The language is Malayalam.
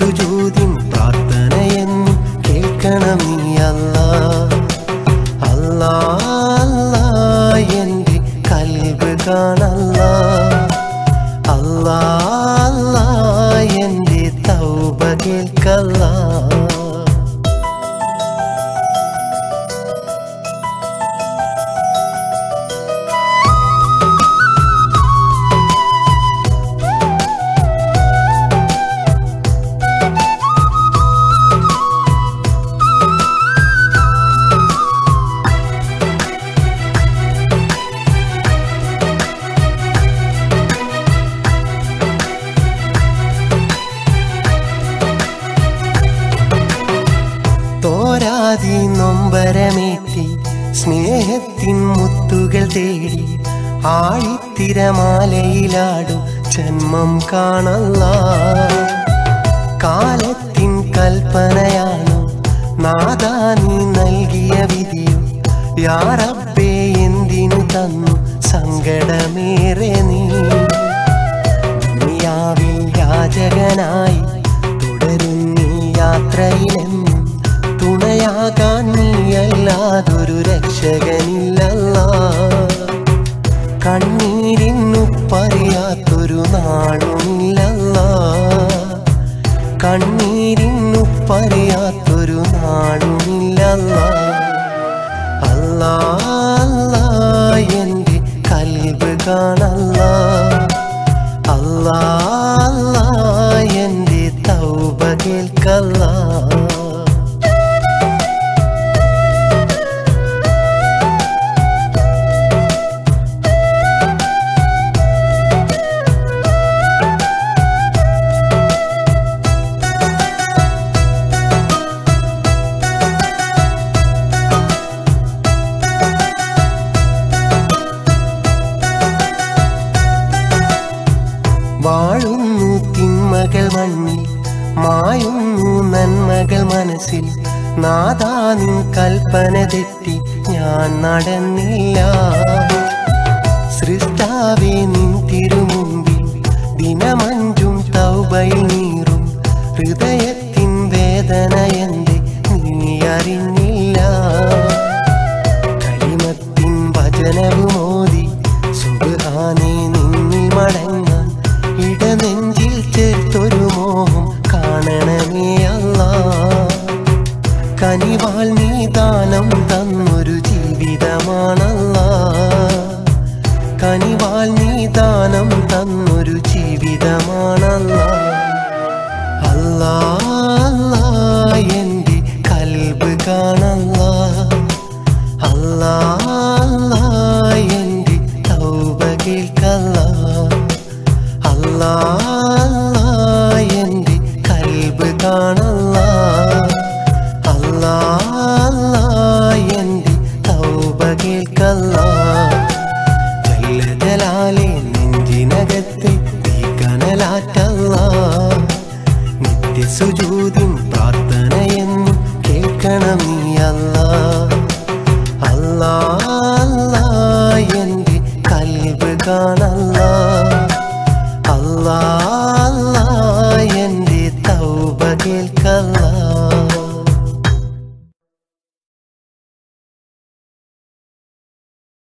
സുജൂദിൻ പ്രാർത്ഥനയെന്നും കേൾക്കണം നീ അല്ലാ. അല്ലാ അല്ലാ എൻ്റെ കൽബ് കാണല്ലാ. അല്ലാ അല്ലാ എൻ്റെ തൗബ കേൾക്കല്ലാ. തോരാതി നൊമ്പരമേറ്റി സ്നേഹത്തിൻ മുത്തുകൾ തേടി ആഴിത്തിരമാലയിലാടും ജന്മം കാണല്ലാ. കാലത്തിൻ കൽപ്പനയാണോ നാദാ നീ നൽകിയ വിധിയോ? യാ റബ്ബേ എന്തിനു തന്നു സങ്കടമേറെ നീ? ദുനിയാവിൽ യാചകനായി തുടരുന്നീ യാത്രയിലെന്നും തുണയാകാൻ നീയല്ലാതൊരു രക്ഷകനില്ലല്ലാ. കണ്ണീരിന്നു പറയാത്തൊരു നാളുമില്ലല്ലാ. കണ്ണീരിന്നു പറയാത്തൊരു നാളുമില്ലല്ലാ. അല്ലാ അല്ലാ എൻ്റെ കൽബ് കാണല്ലാ. അല്ലാ അല്ലാ എൻ്റെ തൗബ കേൾക്കല്ലാ. വാഴുന്നു തിന്മകൾ മണ്ണിൽ മായുന്നു നന്മകൾ മനസ്സിൽ. നാദാ നിൻ കൽപ്പന തെറ്റി ഞാൻ നടന്നില്ല. സൃഷ്ടാവേ നിൻ തിരുമുമ്പിൽ ദിനമഞ്ചും തൗബയിൽ നീറും. ഹൃദയത്തിൻ വേദന എന്റെ നീ അറിഞ്ഞില്ല. കലിമത്തിൻ വചനവുമോദി സുബ്ഹാനേ നിന്നിൽ മടങ്ങാൻ ഇടനെഞ്ചിൽ ചേർത്തൊരു മോഹം കാണണമേ അല്ലാ. കനിവാൽ നീ ദാനം തന്നൊരു ജീവിതമാണല്ലാ. കനിവാൽ നീ ദാനം തന്നൊരു ജീവിതമാണല്ലാ. അല്ലാ അല്ലാ എൻ്റെ കൽബ് കാണല്ലാ. അല്ലാ അല്ലാ എൻ്റെ തൗബ കേൾക്കല്ലാ. അല്ലാ